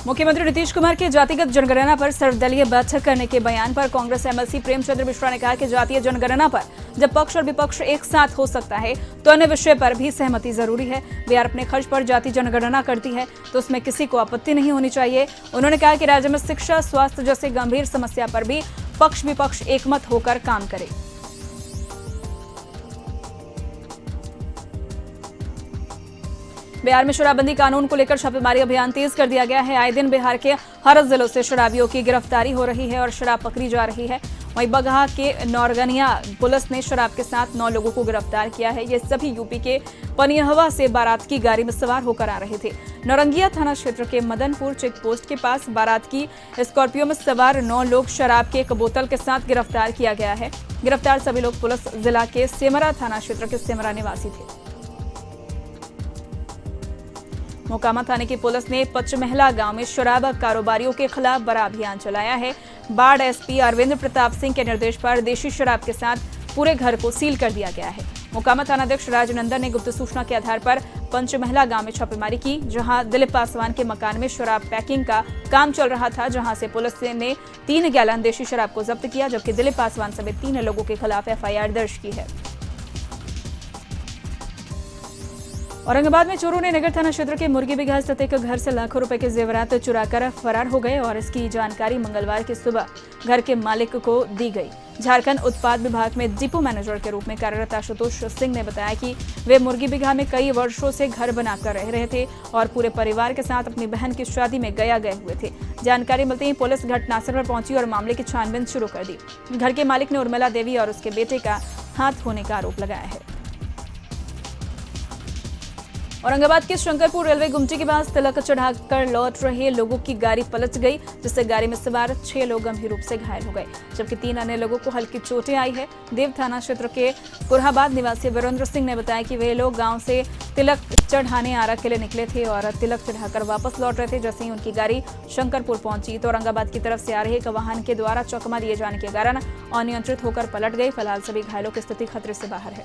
मुख्यमंत्री नीतीश कुमार के जातिगत जनगणना पर सर्वदलीय बैठक करने के बयान पर कांग्रेस एमएलसी प्रेमचंद्र मिश्रा ने कहा कि जातीय जनगणना पर जब पक्ष और विपक्ष एक साथ हो सकता है तो अन्य विषय पर भी सहमति जरूरी है। बिहार अपने खर्च पर जाति जनगणना करती है तो उसमें किसी को आपत्ति नहीं होनी चाहिए। उन्होंने कहा कि राज्य में शिक्षा, स्वास्थ्य जैसे गंभीर समस्या पर भी पक्ष विपक्ष एकमत होकर काम करे। बिहार में शराबबंदी कानून को लेकर छापेमारी अभियान तेज कर दिया गया है। आए दिन बिहार के हर जिलों से शराबियों की गिरफ्तारी हो रही है और शराब पकड़ी जा रही है। वहीं बगहा के नौरगनिया पुलिस ने शराब के साथ 9 लोगों को गिरफ्तार किया है। ये सभी यूपी के पनियहवा से बारात की गाड़ी में सवार होकर आ रहे थे। नौरंगिया थाना क्षेत्र के मदनपुर चेक पोस्ट के पास बारात की स्कॉर्पियो में सवार 9 लोग शराब के एक बोतल के साथ गिरफ्तार किया गया है। गिरफ्तार सभी लोग पुलिस जिला के सेमरा थाना क्षेत्र के सेमरा निवासी थे। मोकामा थाने की पुलिस ने पचमहला गांव में शराब कारोबारियों के खिलाफ बड़ा अभियान चलाया है। बाढ़ एसपी अरविंद प्रताप सिंह के निर्देश पर देशी शराब के साथ पूरे घर को सील कर दिया गया है। मोकामा थानाध्यक्ष राजनंदन ने गुप्त सूचना के आधार पर पंचमहला गांव में छापेमारी की, जहां दिलीप पासवान के मकान में शराब पैकिंग का काम चल रहा था, जहां से पुलिस ने 3 गैलन देशी शराब को जब्त किया, जबकि दिलीप पासवान समेत 3 लोगों के खिलाफ एफआईआर दर्ज की है। औरंगाबाद में चोरों ने नगर थाना क्षेत्र के मुर्गी बिघा स्थित एक घर से लाखों रुपए के जेवरात चुराकर फरार हो गए और इसकी जानकारी मंगलवार की सुबह घर के मालिक को दी गई। झारखंड उत्पाद विभाग में डिपो मैनेजर के रूप में कार्यरत आशुतोष सिंह ने बताया कि वे मुर्गी बिघा में कई वर्षों से घर बनाकर रह रहे थे और पूरे परिवार के साथ अपनी बहन की शादी में गए हुए थे। जानकारी मिलते ही पुलिस घटनास्थल पर पहुंची और मामले की छानबीन शुरू कर दी। घर के मालिक ने उर्मिला देवी और उसके बेटे का हाथ होने का आरोप लगाया है। औरंगाबाद के शंकरपुर रेलवे गुमटी के पास तिलक चढ़ाकर लौट रहे लोगों की गाड़ी पलट गई, जिससे गाड़ी में सवार 6 लोग गंभीर रूप से घायल हो गए, जबकि 3 अन्य लोगों को हल्की चोटें आई है। देव थाना क्षेत्र के कुरहाबाद निवासी वीरेंद्र सिंह ने बताया कि वे लोग गांव से तिलक चढ़ाने आरा के लिए निकले थे और तिलक चढ़ाकर वापस लौट रहे थे। जैसे ही उनकी गाड़ी शंकरपुर पहुंची तो औरंगाबाद की तरफ से आ रहे एक वाहन के द्वारा चकमा दिए जाने के कारण अनियंत्रित होकर पलट गई। फिलहाल सभी घायलों की स्थिति खतरे से बाहर है।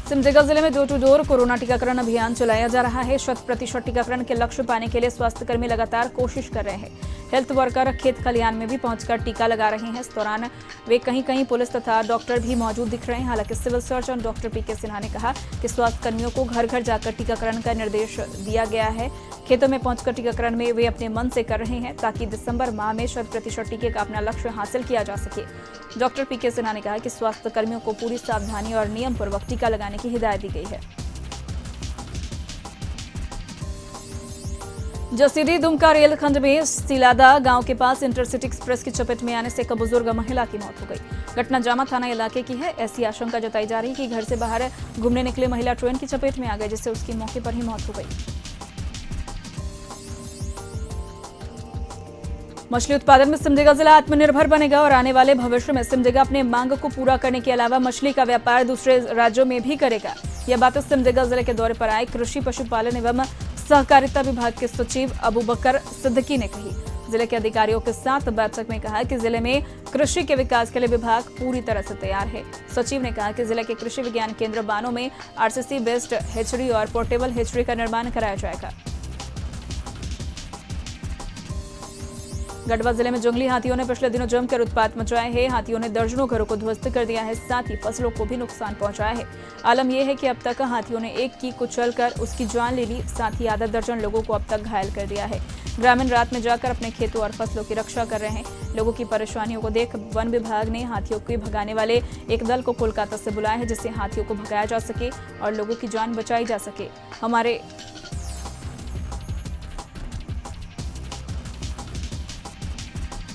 सिमडेगा जिले में डोर टू डोर कोरोना टीकाकरण अभियान चलाया जा रहा है। 100% टीकाकरण के लक्ष्य पाने के लिए स्वास्थ्यकर्मी लगातार कोशिश कर रहे हैं। हेल्थ वर्कर खेत खलियान में भी पहुंचकर टीका लगा रहे हैं। इस दौरान वे कहीं पुलिस तथा डॉक्टर भी मौजूद दिख रहे हैं। हालांकि सिविल सर्जन डॉक्टर पीके सिन्हा ने कहा कि स्वास्थ्यकर्मियों को घर घर जाकर टीकाकरण का निर्देश दिया गया है। खेतों में पहुंचकर टीकाकरण में वे अपने मन से कर रहे हैं ताकि दिसंबर माह में 100% टीके का अपना लक्ष्य हासिल किया जा सके। डॉक्टर पीके सिन्हा ने कहा कि स्वास्थ्यकर्मियों को पूरी सावधानी और नियम पूर्वक टीका लगाने की हिदायत दी गई है। जसीडीह दुमका रेलखंड में सिलादा गांव के पास इंटरसिटी एक्सप्रेस की चपेट में आने से एक बुजुर्ग महिला की मौत हो गई। घटना जामा थाना इलाके की है। ऐसी आशंका जताई जा रही है कि घर से बाहर घूमने निकले महिला ट्रेन की चपेट में आ गई, जिससे उसकी मौके पर ही मौत हो गई। मछली उत्पादन में सिमडेगा जिला आत्मनिर्भर बनेगा और आने वाले भविष्य में सिमडेगा अपने मांग को पूरा करने के अलावा मछली का व्यापार दूसरे राज्यों में भी करेगा। यह बात सिमडेगा जिले के दौरे पर आए कृषि पशुपालन एवं सहकारिता विभाग के सचिव अबूबकर सिद्दीकी ने कही। जिले के अधिकारियों के साथ बैठक में कहा कि जिले में कृषि के विकास के लिए विभाग पूरी तरह से तैयार है। सचिव ने कहा कि जिले के कृषि विज्ञान केंद्र बानो में आरसीसी बेस्ड हेचरी और पोर्टेबल हेचरी का निर्माण कराया जाएगा। गढ़वा जिले में जंगली हाथियों ने पिछले दिनों जमकर उत्पात मचाए हैं। हाथियों ने दर्जनों घरों को ध्वस्त कर दिया है, साथ ही फसलों को भी नुकसान पहुंचाया है। आलम यह है कि अब तक हाथियों ने एक की कुचलकर उसकी जान ले ली, साथ ही आधा दर्जन लोगों को अब तक घायल कर दिया है। ग्रामीण रात में जाकर अपने खेतों और फसलों की रक्षा कर रहे हैं। लोगों की परेशानियों को देख वन विभाग ने हाथियों को भगाने वाले एक दल को कोलकाता से बुलाया है, जिससे हाथियों को भगाया जा सके और लोगों की जान बचाई जा सके। हमारे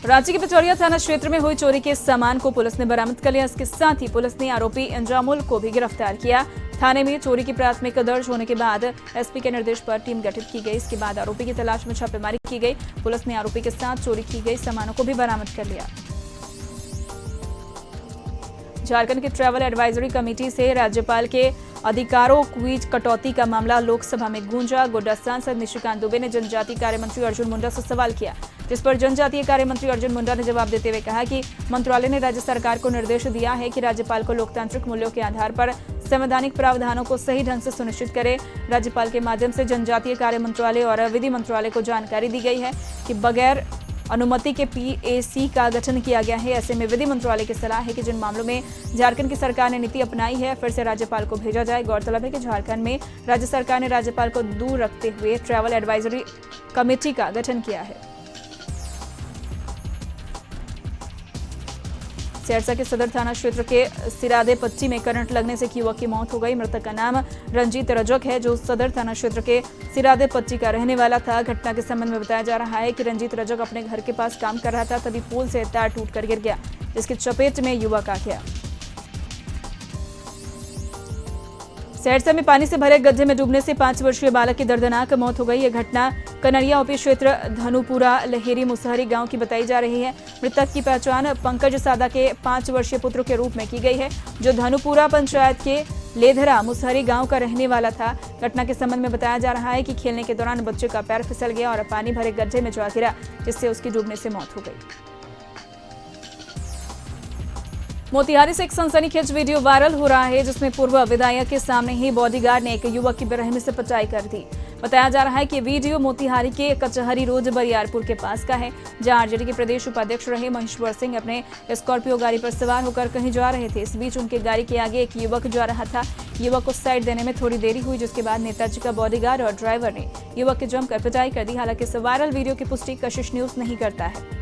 रांची के पिचौरिया थाना क्षेत्र में हुई चोरी के सामान को पुलिस ने बरामद कर लिया। इसके साथ ही पुलिस ने आरोपी इंजामुल को भी गिरफ्तार किया। थाने में चोरी की प्राथमिक दर्ज होने के बाद एसपी के निर्देश पर टीम गठित की गई। इसके बाद आरोपी की तलाश में छापेमारी की गई। पुलिस ने आरोपी के साथ चोरी की गई सामानों को भी बरामद कर लिया। झारखंड की ट्रैवल एडवाइजरी कमेटी से राज्यपाल के अधिकारों क्वीज कटौती का मामला लोकसभा में गूंजा। गोड्डा सांसद निशिकांत दुबे ने जनजातीय कार्य मंत्री अर्जुन मुंडा से सवाल किया, जिस पर जनजातीय कार्य मंत्री अर्जुन मुंडा ने जवाब देते हुए कहा कि मंत्रालय ने राज्य सरकार को निर्देश दिया है कि राज्यपाल को लोकतांत्रिक मूल्यों के आधार पर संवैधानिक प्रावधानों को सही ढंग से सुनिश्चित करे। राज्यपाल के माध्यम से जनजातीय कार्य मंत्रालय और विधि मंत्रालय को जानकारी दी गई है कि बगैर अनुमति के पीएसी का गठन किया गया है। ऐसे में विधि मंत्रालय की सलाह है कि जिन मामलों में झारखंड की सरकार ने नीति अपनाई है फिर से राज्यपाल को भेजा जाए। गौरतलब है कि झारखंड में राज्य सरकार ने राज्यपाल को दूर रखते हुए ट्रैवल एडवाइजरी कमेटी का गठन किया है। सिरसा के सदर थाना क्षेत्र के सिरादे पच्ची में करंट लगने से एक युवक की मौत हो गई। मृतक का नाम रंजीत रजक है, जो सदर थाना क्षेत्र के सिरादे पच्ची का रहने वाला था। घटना के संबंध में बताया जा रहा है कि रंजीत रजक अपने घर के पास काम कर रहा था, तभी पुल से तार टूटकर गिर गया, जिसकी चपेट में युवक आ गया। सिरसा में पानी से भरे गड्ढे में डूबने से 5 वर्षीय बालक की दर्दनाक मौत हो गई। यह घटना कनरिया ओपी क्षेत्र धनुपुरा लहेरी मुसहरी गांव की बताई जा रही है। मृतक की पहचान पंकज सादा के 5 वर्षीय पुत्र के रूप में की गई है, जो धनुपुरा पंचायत के लेधरा मुसहरी गांव का रहने वाला था। घटना के संबंध में बताया जा रहा है कि खेलने के दौरान बच्चे का पैर फिसल गया और पानी भरे गड्ढे में जा गिरा, जिससे उसकी डूबने से मौत हो गई। मोतिहारी से एक सनसनीखेज वीडियो वायरल हो रहा है, जिसमें पूर्व विधायक के सामने ही बॉडीगार्ड ने एक युवक की बेरहमी से पिटाई कर दी। बताया जा रहा है कि वीडियो मोतिहारी के कचहरी रोड बरियारपुर के पास का है, जहां आरजेडी के प्रदेश उपाध्यक्ष रहे महेश्वर सिंह अपने स्कॉर्पियो गाड़ी पर सवार होकर कहीं जा रहे थे। इस बीच उनके गाड़ी के आगे एक युवक जा रहा था। युवक को साइड देने में थोड़ी देरी हुई, जिसके बाद नेताजी का बॉडीगार्ड और ड्राइवर ने युवक की जमकर पिटाई कर दी। हालांकि इस वायरल वीडियो की पुष्टि कशिश न्यूज नहीं करता है।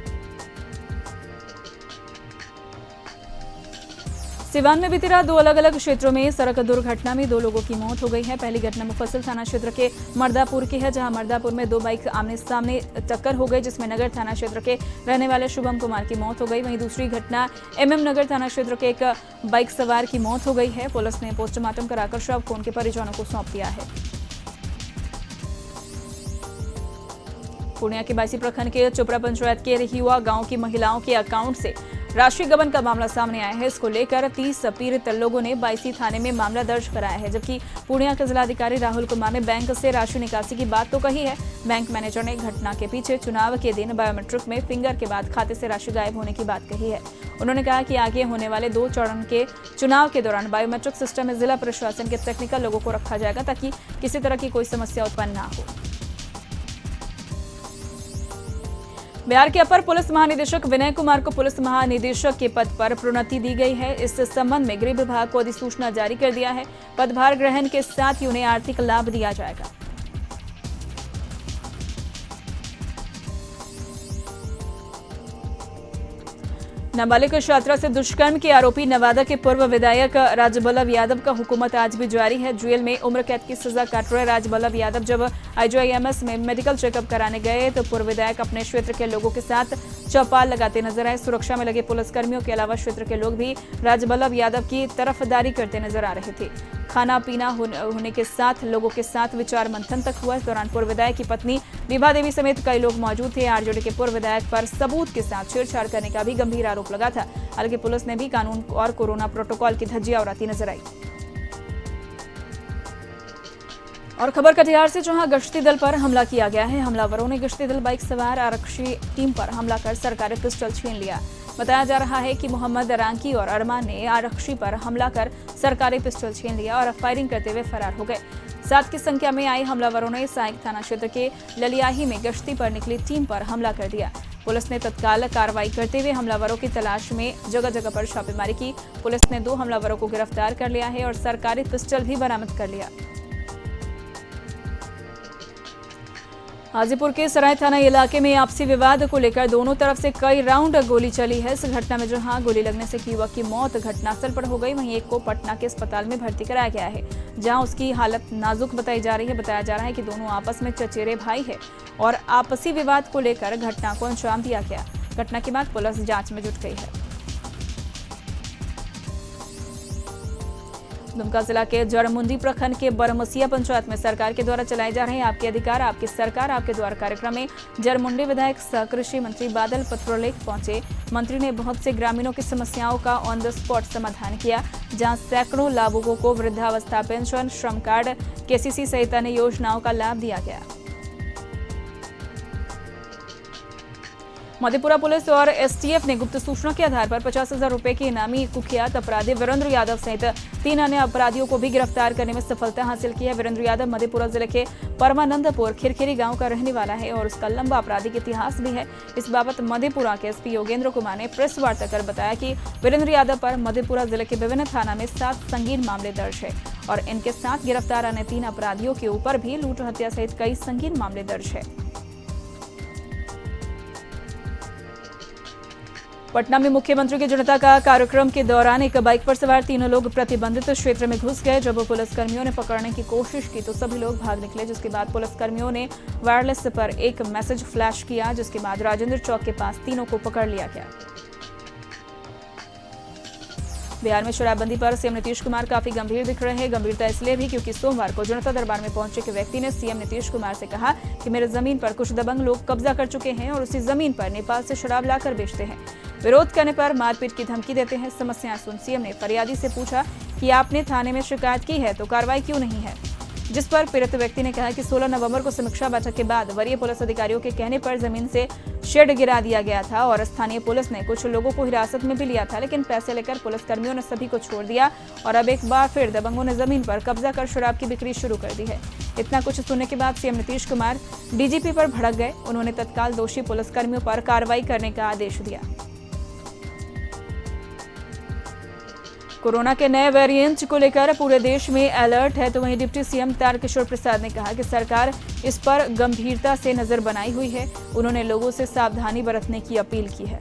सिवान में बीती रात 2 अलग-अलग क्षेत्रों में सड़क दुर्घटना में 2 लोगों की मौत हो गई है। पहली घटना मुफस्सिल थाना क्षेत्र के मर्दापुर की है, जहां मर्दापुर में 2 बाइक आमने सामने टक्कर हो गई, जिसमें नगर थाना क्षेत्र के रहने वाले शुभम कुमार की मौत हो गई। वहीं दूसरी घटना एमएम नगर थाना क्षेत्र के एक बाइक सवार की मौत हो गई है। पुलिस ने पोस्टमार्टम कराकर शव को उनके परिजनों को सौंप दिया है। पूर्णिया के बायसी प्रखंड के चोपड़ा पंचायत के रिहिवा गांव की महिलाओं के अकाउंट से राशि गबन का मामला सामने आया है। इसको लेकर 30 पीड़ित लोगों ने बायसी थाने में मामला दर्ज कराया है, जबकि पूर्णिया के जिलाधिकारी राहुल कुमार ने बैंक से राशि निकासी की बात तो कही है। बैंक मैनेजर ने घटना के पीछे चुनाव के दिन बायोमेट्रिक में फिंगर के बाद खाते से राशि गायब होने की बात कही है। उन्होंने कहा कि आगे होने वाले 2 चरण के चुनाव के दौरान बायोमेट्रिक सिस्टम में जिला प्रशासन के टेक्निकल लोगों को रखा जाएगा, ताकि किसी तरह की कोई समस्या उत्पन्न न हो। बिहार के अपर पुलिस महानिदेशक विनय कुमार को पुलिस महानिदेशक के पद पर प्रोन्नति दी गई है। इस संबंध में गृह विभाग को अधिसूचना जारी कर दिया है। पदभार ग्रहण के साथ ही उन्हें आर्थिक लाभ दिया जाएगा। नाबालिग छात्रा से दुष्कर्म के आरोपी नवादा के पूर्व विधायक राजबल्लभ यादव का हुकूमत आज भी जारी है। जेल में उम्र कैद की सजा काट रहे राजबल्लभ यादव जब आईजीआईएमएस में मेडिकल चेकअप कराने गए तो पूर्व विधायक अपने क्षेत्र के लोगों के साथ चौपाल लगाते नजर आए। सुरक्षा में लगे पुलिसकर्मियों के अलावा क्षेत्र के लोग भी राजबल्लभ यादव की तरफदारी करते नजर आ रहे थे। खाना पीना होने के साथ लोगों के साथ विचार मंथन तक हुआ। इस दौरान पूर्व विधायक की पत्नी विभा देवी समेत कई लोग मौजूद थे। आरजेडी के पूर्व विधायक पर सबूत के साथ छेड़छाड़ करने का भी गंभीर आरोप लगा था। हालांकि पुलिस ने भी कानून और कोरोना प्रोटोकॉल की धज्जियां उड़ाती नजर आई। और खबर कटिहार से, जहां गश्ती दल पर हमला किया गया है। हमलावरों ने गश्ती दल बाइक सवार आरक्षी टीम पर हमला कर सरकारी पिस्टल छीन लिया। बताया जा रहा है कि मोहम्मद रांकी और अरमान ने आरक्षी पर हमला कर सरकारी पिस्टल छीन लिया और फायरिंग करते हुए फरार हो गए। 7 की संख्या में आए हमलावरों ने सहायक थाना क्षेत्र के ललियाही में गश्ती पर निकली टीम पर हमला कर दिया। पुलिस ने तत्काल कार्रवाई करते हुए हमलावरों की तलाश में जगह जगह पर छापेमारी की। पुलिस ने 2 हमलावरों को गिरफ्तार कर लिया है और सरकारी पिस्टल भी बरामद कर लिया। हाजीपुर के सराय थाना इलाके में आपसी विवाद को लेकर दोनों तरफ से कई राउंड गोली चली है। इस घटना में जहां गोली लगने से एक युवक की मौत घटनास्थल पर हो गई, वहीं एक को पटना के अस्पताल में भर्ती कराया गया है, जहां उसकी हालत नाजुक बताई जा रही है। बताया जा रहा है कि दोनों आपस में चचेरे भाई है और आपसी विवाद को लेकर घटना को अंजाम दिया गया। घटना के बाद पुलिस जांच में जुट गई है। दुमका जिला के जड़मुंडी प्रखंड के बरमसिया पंचायत में सरकार के द्वारा चलाए जा रहे आपके अधिकार आपकी सरकार आपके द्वार कार्यक्रम में जड़मुंडी विधायक सह कृषि मंत्री बादल पत्रलेख पहुंचे। मंत्री ने बहुत से ग्रामीणों की समस्याओं का ऑन द स्पॉट समाधान किया, जहां सैकड़ों लाभुकों को वृद्धावस्था पेंशन, श्रम कार्ड, केसीसी सहित अन्य योजनाओं का लाभ दिया गया। मधेपुरा पुलिस और एसटीएफ ने गुप्त सूचना के आधार पर 50,000 रुपए के इनामी कुख्यात अपराधी वीरेंद्र यादव सहित 3 अन्य अपराधियों को भी गिरफ्तार करने में सफलता हासिल की है। वीरेंद्र यादव मधेपुरा जिले के परमानंदपुर खिरखिरी गांव का रहने वाला है और उसका लंबा आपराधिक इतिहास भी है। इस बाबत मधेपुरा के एसपी योगेंद्र कुमार ने प्रेस वार्ता कर बताया कि वीरेंद्र यादव पर मधेपुरा जिले के विभिन्न थाना में 7 संगीन मामले दर्ज है और इनके साथ गिरफ्तार अन्य 3 अपराधियों के ऊपर भी लूट हत्या सहित कई संगीन मामले दर्ज है। पटना में मुख्यमंत्री की जनता का कार्यक्रम के दौरान एक बाइक पर सवार 3 लोग प्रतिबंधित क्षेत्र में घुस गए। जब पुलिसकर्मियों ने पकड़ने की कोशिश की तो सभी लोग भाग निकले, जिसके बाद पुलिसकर्मियों ने वायरलेस पर एक मैसेज फ्लैश किया, जिसके बाद राजेंद्र चौक के पास तीनों को पकड़ लिया गया। बिहार में शराबबंदी पर सीएम नीतीश कुमार काफी गंभीर दिख रहे हैं। गंभीरता इसलिए भी क्योंकि सोमवार को जनता दरबार में पहुंचे एक व्यक्ति ने सीएम नीतीश कुमार से कहा कि मेरे जमीन पर कुछ दबंग लोग कब्जा कर चुके हैं और उसी जमीन पर नेपाल से शराब लाकर बेचते हैं। विरोध करने पर मारपीट की धमकी देते हैं। समस्याएं सुन सीएम ने फरियादी से पूछा कि आपने थाने में शिकायत की है तो कार्रवाई क्यों नहीं है, जिस पर पीड़ित व्यक्ति ने कहा कि 16 नवंबर को समीक्षा बैठक के बाद वरीय पुलिस अधिकारियों के कहने पर जमीन से शेड गिरा दिया गया था और स्थानीय पुलिस ने कुछ लोगों को हिरासत में भी लिया था, लेकिन पैसे लेकर पुलिसकर्मियों ने सभी को छोड़ दिया और अब एक बार फिर दबंगों ने जमीन पर कब्जा कर शराब की बिक्री शुरू कर दी है। इतना कुछ सुनने के बाद सीएम नीतीश कुमार डीजीपी पर भड़क गए। उन्होंने तत्काल दोषी पुलिसकर्मियों पर कार्रवाई करने का आदेश दिया। कोरोना के नए वेरिएंट को लेकर पूरे देश में अलर्ट है, तो वहीं डिप्टी सीएम तारकिशोर प्रसाद ने कहा कि सरकार इस पर गंभीरता से नजर बनाई हुई है। उन्होंने लोगों से सावधानी बरतने की अपील की है।